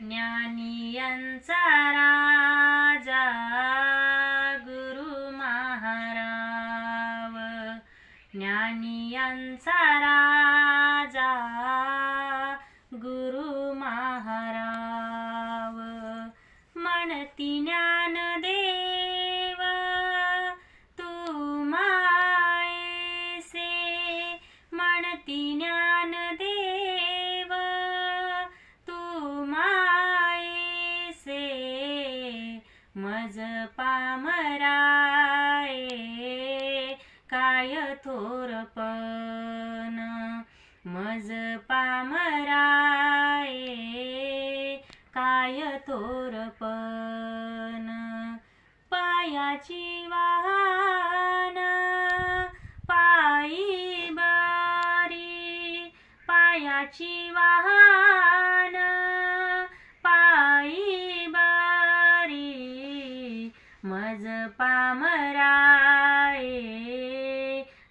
ज्ञानियांचा राजा गुरु महाराव, ज्ञानियांचा राजा गुरु महाराव. म्हणती ज्ञानदेव तू मायसे, म्हणती ज्ञानदेव तू मायसे. मज पामराये काय थोरपण, मज पामराये काय थोरपण. पायाची वाहन पायी बारी, पायाची वाहन पायी बारी. मज पामराये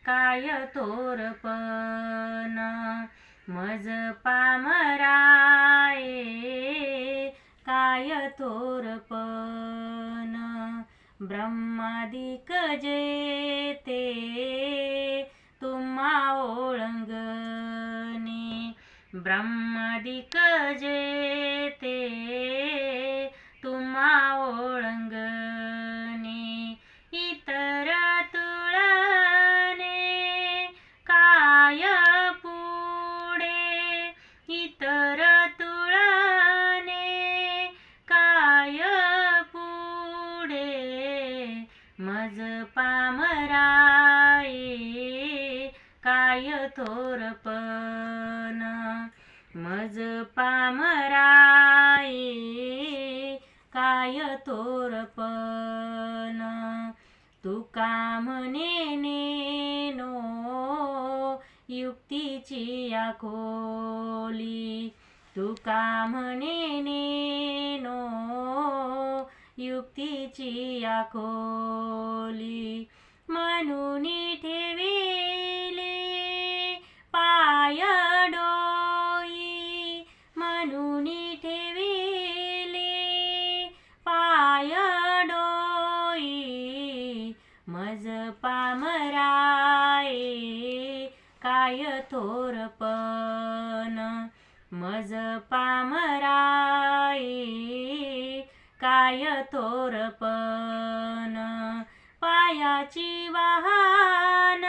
काय थोरपण, मज पामराये काय थोरपण. ब्रह्मादिक जेते तुम्हा ओळंगणे, ब्रह्मादिक जेते तुम्हा ओळंगणे. इतर तुळणे काय पुढे, इतर तुळणे काय पुढे. मज पामराये काय थोरपण, मज पामराये काय थोरपण. तुका म्हणे नेनो युक्तीची आखोली, तुका म्हणे नेनो युक्तीची आखोली. म्हणून ठेविले पाय डोई, म्हणून ठेविले पाय डोई. मज पामराये काय थोरपण, मज पामराये काय थोरपण. पायाची वाहन